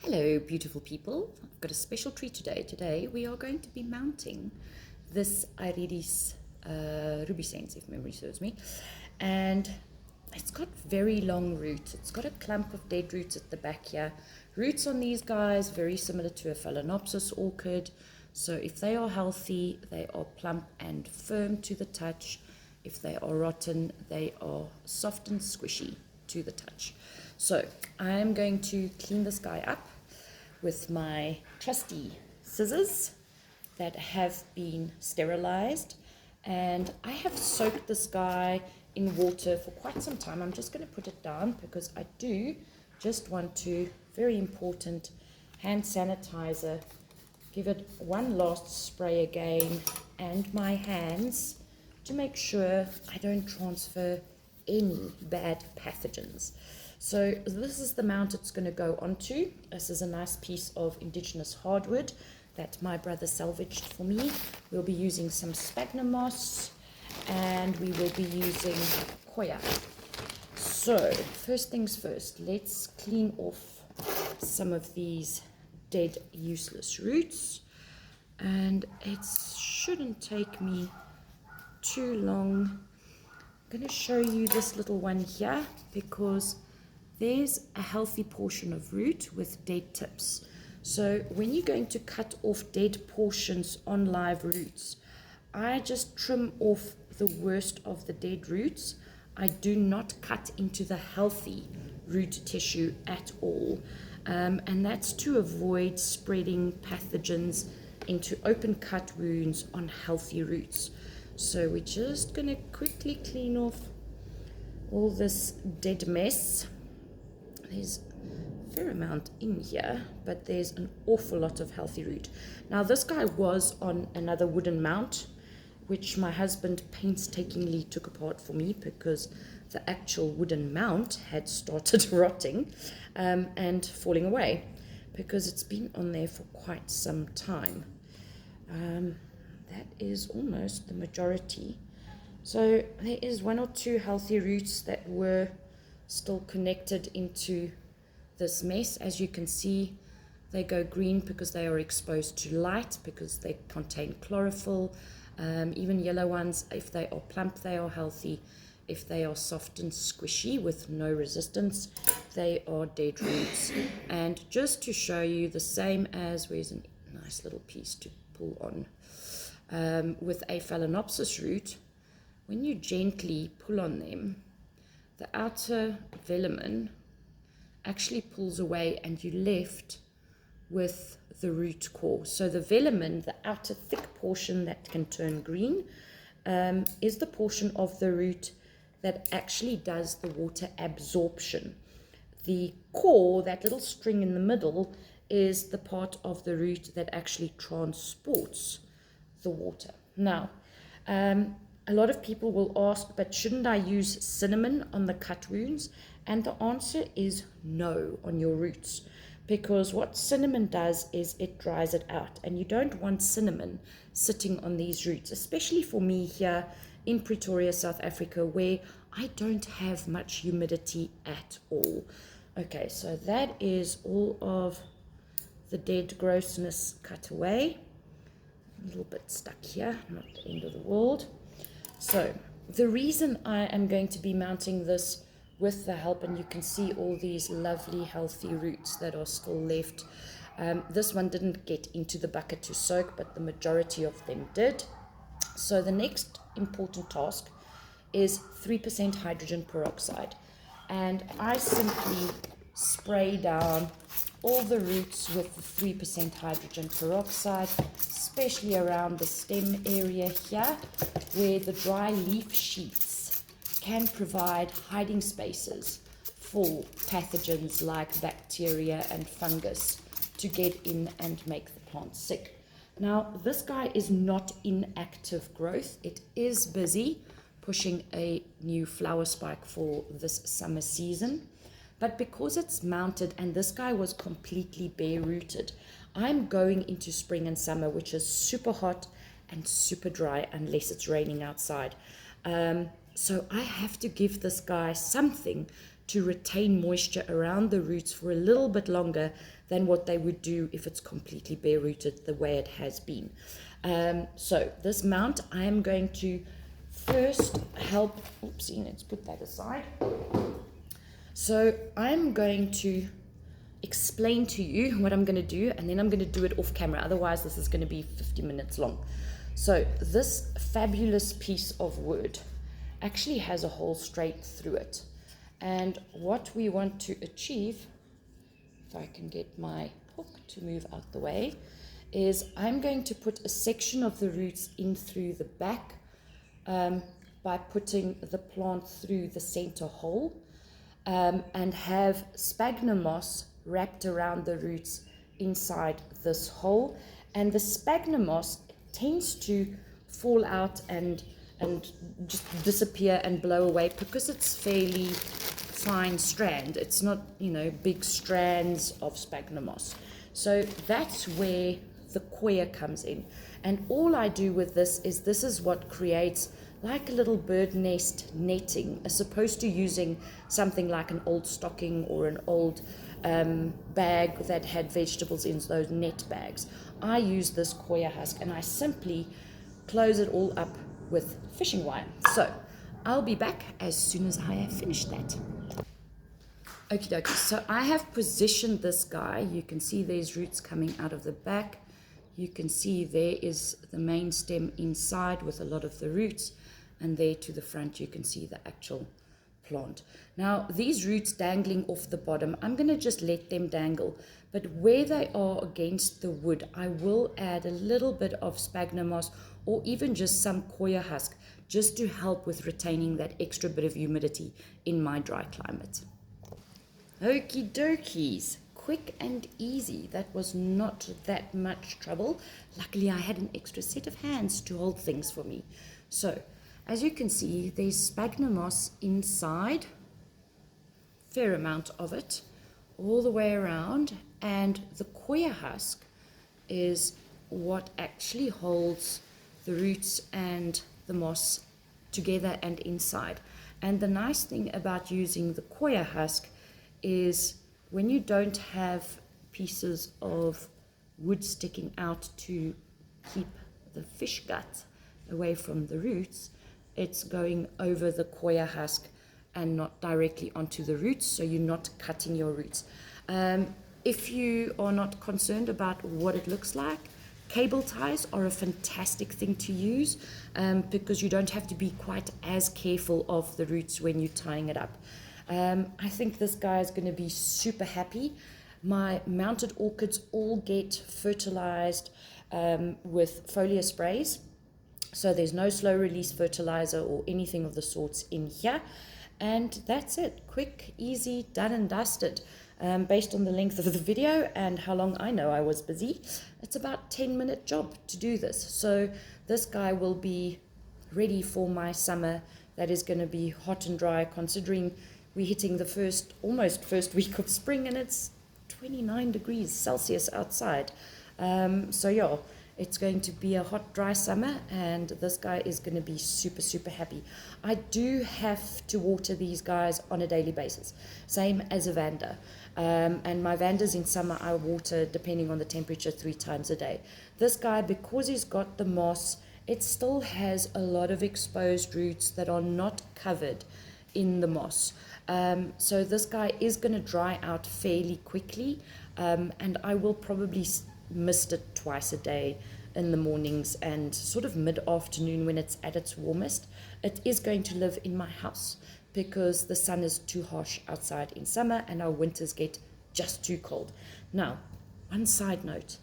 Hello, beautiful people. I've got a special treat today. Today we are going to be mounting this Aerides rubescense, if memory serves me. And it's got very long roots. It's got a clump of dead roots at the back here. Roots on these guys, very similar to a phalaenopsis orchid. So if they are healthy, they are plump and firm to the touch. If they are rotten, they are soft and squishy to the touch. So I'm going to clean this guy up with my trusty scissors that have been sterilized, and I have soaked this guy in water for quite some time. I'm just going to put it down because I do just want to, very important, hand sanitizer, give it one last spray again, and my hands to make sure I don't transfer any bad pathogens. So this is the mount it's going to go onto. This is a nice piece of indigenous hardwood that my brother salvaged for me. We'll be using some sphagnum moss, and we will be using koya. So first things first, let's clean off some of these dead useless roots, and it shouldn't take me too long. I'm going to show you this little one here because there's a healthy portion of root with dead tips. So when you're going to cut off dead portions on live roots, I just trim off the worst of the dead roots. I do not cut into the healthy root tissue at all. And that's to avoid spreading pathogens into open cut wounds on healthy roots. So we're just going to quickly clean off all this dead mess. There's a fair amount in here, but there's an awful lot of healthy root. Now this guy was on another wooden mount, which my husband painstakingly took apart for me because the actual wooden mount had started rotting and falling away because it's been on there for quite some time. That is almost the majority. So there is one or two healthy roots that were still connected into this mess. As you can see, they go green because they are exposed to light, because they contain chlorophyll. Even yellow ones, if they are plump, they are healthy. If they are soft and squishy with no resistance, they are dead roots. And just to show you, the same as, where's a nice little piece to pull on, with a phalaenopsis root, when you gently pull on them, the outer velamen actually pulls away and you're left with the root core. So the velamen, the outer thick portion that can turn green, is the portion of the root that actually does the water absorption. The core, that little string in the middle, is the part of the root that actually transports the water. Now, a lot of people will ask, but shouldn't I use cinnamon on the cut wounds? And the answer is no on your roots, because what cinnamon does is it dries it out, and you don't want cinnamon sitting on these roots, especially for me here in Pretoria, South Africa, where I don't have much humidity at all. Okay, so that is all of the dead grossness cut away. A little bit stuck here, not the end of the world. So the reason I am going to be mounting this with the help, and you can see all these lovely healthy roots that are still left. This one didn't get into the bucket to soak, but the majority of them did. So the next important task is 3% hydrogen peroxide. And I simply spray down all the roots with the 3% hydrogen peroxide, especially around the stem area here, where the dry leaf sheaths can provide hiding spaces for pathogens like bacteria and fungus to get in and make the plant sick. Now, this guy is not in active growth. It is busy pushing a new flower spike for this summer season. But because it's mounted and this guy was completely bare rooted, I'm going into spring and summer, which is super hot and super dry unless it's raining outside. So I have to give this guy something to retain moisture around the roots for a little bit longer than what they would do if it's completely bare rooted the way it has been. So this mount, I am going to first help, oopsie, let's put that aside. So I'm going to explain to you what I'm going to do, and then I'm going to do it off camera. Otherwise, this is going to be 50 minutes long. So this fabulous piece of wood actually has a hole straight through it. And what we want to achieve, if I can get my hook to move out the way, is I'm going to put a section of the roots in through the back by putting the plant through the center hole, and have sphagnum moss wrapped around the roots inside this hole. And the sphagnum moss tends to fall out and just disappear and blow away because it's fairly fine strand. It's not, big strands of sphagnum moss. So that's where the coir comes in. And all I do with this is what creates like a little bird nest netting, as opposed to using something like an old stocking or an old bag that had vegetables in those net bags. I use this coir husk and I simply close it all up with fishing wire. So I'll be back as soon as I have finished that. Okie dokie, so I have positioned this guy. You can see there's roots coming out of the back. You can see there is the main stem inside with a lot of the roots, and there to the front you can see the actual plant. Now these roots dangling off the bottom, I'm going to just let them dangle, but where they are against the wood I will add a little bit of sphagnum moss or even just some coir husk, just to help with retaining that extra bit of humidity in my dry climate. Okie dokies, quick and easy. That was not that much trouble. Luckily I had an extra set of hands to hold things for me. So as you can see, there's sphagnum moss inside, fair amount of it, all the way around, and the coir husk is what actually holds the roots and the moss together and inside. And the nice thing about using the coir husk is when you don't have pieces of wood sticking out to keep the fish gut away from the roots, it's going over the coir husk and not directly onto the roots, so you're not cutting your roots. If you are not concerned about what it looks like, cable ties are a fantastic thing to use, because you don't have to be quite as careful of the roots when you're tying it up. I think this guy is going to be super happy. My mounted orchids all get fertilized with foliar sprays. So there's no slow release fertilizer or anything of the sorts in here. And that's it. Quick, easy, done and dusted. Based on the length of the video and how long I know I was busy, it's about 10-minute job to do this. So this guy will be ready for my summer. That is going to be hot and dry, considering we're hitting the almost first week of spring and it's 29 degrees Celsius outside. So yeah, it's going to be a hot, dry summer, and this guy is going to be super, super happy. I do have to water these guys on a daily basis, same as a Vanda. And my Vandas in summer, I water, depending on the temperature, 3 times a day. This guy, because he's got the moss, it still has a lot of exposed roots that are not covered in the moss. So this guy is going to dry out fairly quickly, and I will probably mist it twice a day, in the mornings and sort of mid-afternoon when it's at its warmest. It is going to live in my house because the sun is too harsh outside in summer and our winters get just too cold. Now, one side note,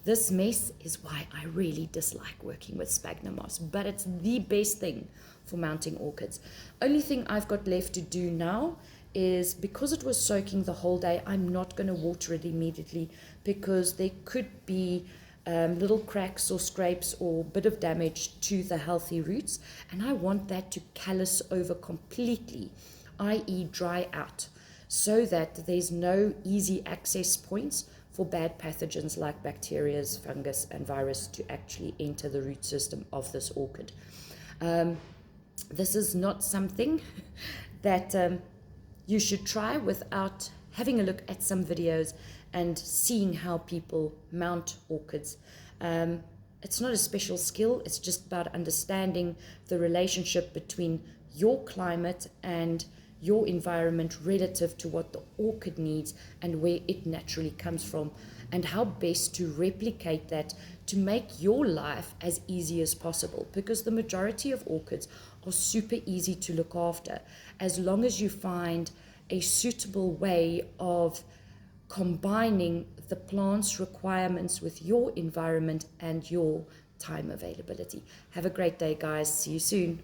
this mess is why I really dislike working with sphagnum moss, but it's the best thing for mounting orchids. Only thing I've got left to do now is, because it was soaking the whole day, I'm not going to water it immediately because there could be little cracks or scrapes or bit of damage to the healthy roots, and I want that to callus over completely, i.e. dry out, so that there's no easy access points for bad pathogens like bacteria, fungus and virus to actually enter the root system of this orchid. This is not something that you should try without having a look at some videos and seeing how people mount orchids. It's not a special skill, it's just about understanding the relationship between your climate and your environment relative to what the orchid needs and where it naturally comes from, and how best to replicate that to make your life as easy as possible, because the majority of orchids are super easy to look after as long as you find a suitable way of combining the plant's requirements with your environment and your time availability. Have a great day, guys. See you soon.